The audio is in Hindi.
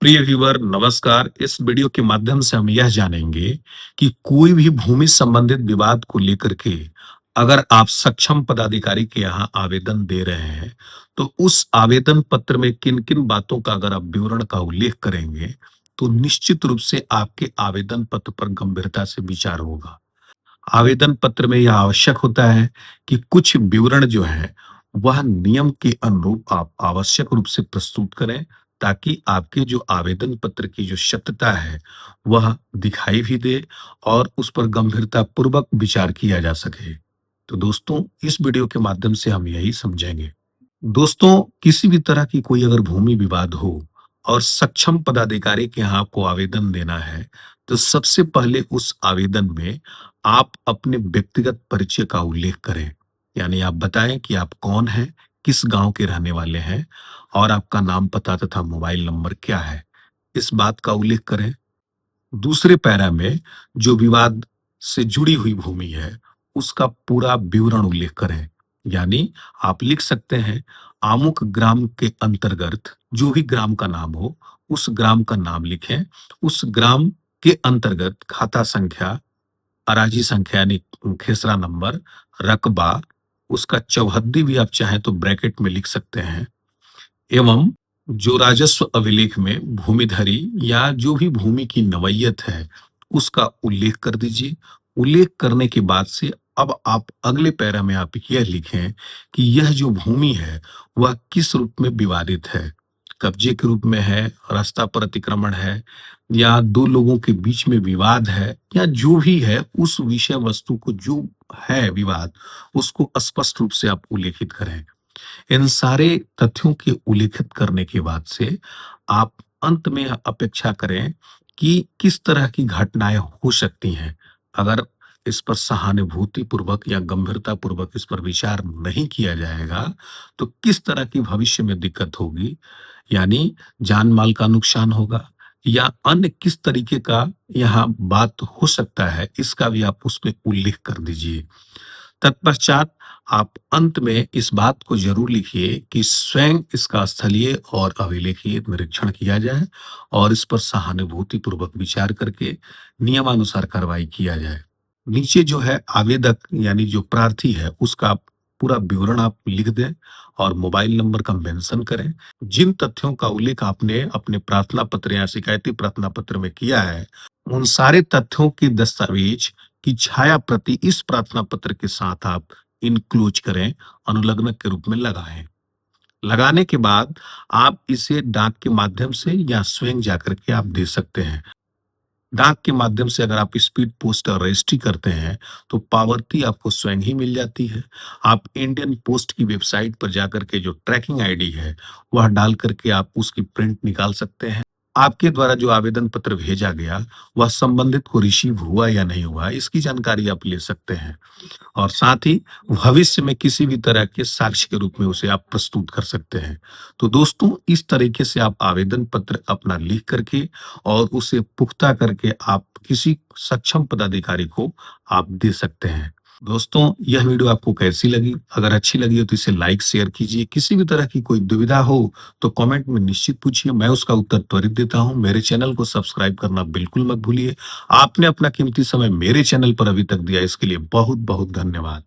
प्रिय व्यूअर नमस्कार। इस वीडियो के माध्यम से हम यह जानेंगे कि कोई भी भूमि संबंधित विवाद को लेकर के अगर आप सक्षम पदाधिकारी के यहाँ आवेदन दे रहे हैं, तो उस आवेदन पत्र में किन-किन बातों का अगर आप विवरण का उल्लेख करेंगे, तो निश्चित रूप से आपके आवेदन पत्र पर गंभीरता से विचार होगा। आवेदन पत्र में यह आवश्यक होता है कि कुछ विवरण जो है वह नियम के अनुरूप आप आवश्यक रूप से प्रस्तुत करें, ताकि आपके जो आवेदन पत्र की जो सत्यता है वह दिखाई भी दे और उस पर गंभीरता पूर्वक विचार किया जा सके। तो दोस्तों, इस वीडियो के माध्यम से हम यही समझेंगे। दोस्तों, किसी भी तरह की कोई अगर भूमि विवाद हो और सक्षम पदाधिकारी के यहाँ आपको आवेदन देना है, तो सबसे पहले उस आवेदन में आप अपने व्यक्तिगत परिचय का उल्लेख करें। यानी आप बताएं कि आप कौन हैं, किस गांव के रहने वाले हैं और आपका नाम, पता तथा मोबाइल नंबर क्या है। इस बात का उल्लेख करें। दूसरे पैरा में जो विवाद से जुड़ी हुई भूमि है, उसका पूरा विवरण उल्लेख करें। यानी आप लिख सकते हैं, आमुक ग्राम के अंतर्गत जो भी ग्राम का नाम हो, उस ग्राम का नाम लिखें। उस ग्राम के अंतर्गत खाता संख्या, अराजी संख्या यानी खेसरा नंबर, रकबा, उसका चौहद्दी भी आप चाहें तो ब्रैकेट में लिख सकते हैं। एवं जो राजस्व अभिलेख में भूमिधरी या जो भी भूमि की नवैयत है, उसका उल्लेख कर दीजिए। उल्लेख करने के बाद से अब आप अगले पैरा में आप यह लिखें कि यह जो भूमि है, वह किस रूप में विवादित है। कब्जे के रूप में है, रास्ता पर अतिक्रमण है या दो लोगों के बीच में विवाद है या जो भी है, उस विषय वस्तु को जो है विवाद, उसको स्पष्ट रूप से आप उल्लेखित करें। इन सारे तथ्यों के उल्लेखित करने के बाद से आप अंत में अपेक्षा करें कि किस तरह की घटनाएं हो सकती हैं। अगर इस पर सहानुभूति पूर्वक या गंभीरता पूर्वक इस पर विचार नहीं किया जाएगा, तो किस तरह की भविष्य में दिक्कत होगी। यानी जान माल का नुकसान होगा या अन्य किस तरीके का यहाँ बात हो सकता है, इसका भी आप उसमें उल्लेख कर दीजिए। तत्पश्चात आप अंत में इस बात को जरूर लिखिए कि स्वयं इसका स्थलीय और अभिलेखीय निरीक्षण किया जाए और इस पर सहानुभूति पूर्वक विचार करके नियमानुसार कार्रवाई किया जाए। नीचे जो है आवेदक यानी जो प्रार्थी है, उसका पूरा विवरण आप लिख दें और मोबाइल नंबर का मेंशन करें। जिन तथ्यों का उल्लेख आपने अपने प्रार्थना पत्र या शिकायती प्रार्थना पत्र में किया है, उन सारे तथ्यों के दस्तावेज की छाया प्रति इस प्रार्थना पत्र के साथ आप इनक्लोज करें, अनुलग्नक के रूप में लगाएं। लगाने के बाद आप इसे डाक के माध्यम से या स्वयं जाकर के आप दे सकते हैं। डाक के माध्यम से अगर आप स्पीड पोस्ट रजिस्ट्री करते हैं, तो पावती आपको स्वयं ही मिल जाती है। आप इंडियन पोस्ट की वेबसाइट पर जाकर के जो ट्रैकिंग आईडी है, वह डाल करके आप उसकी प्रिंट निकाल सकते हैं। आपके द्वारा जो आवेदन पत्र भेजा गया, वह संबंधित को रिसीव हुआ या नहीं हुआ, इसकी जानकारी आप ले सकते हैं। और साथ ही भविष्य में किसी भी तरह के साक्ष्य के रूप में उसे आप प्रस्तुत कर सकते हैं। तो दोस्तों, इस तरीके से आप आवेदन पत्र अपना लिख करके और उसे पुख्ता करके आप किसी सक्षम पदाधिकारी को आप दे सकते हैं। दोस्तों, यह वीडियो आपको कैसी लगी? अगर अच्छी लगी हो तो इसे लाइक शेयर कीजिए। किसी भी तरह की कोई दुविधा हो तो कमेंट में निश्चित पूछिए, मैं उसका उत्तर त्वरित देता हूं। मेरे चैनल को सब्सक्राइब करना बिल्कुल मत भूलिए। आपने अपना कीमती समय मेरे चैनल पर अभी तक दिया, इसके लिए बहुत बहुत धन्यवाद।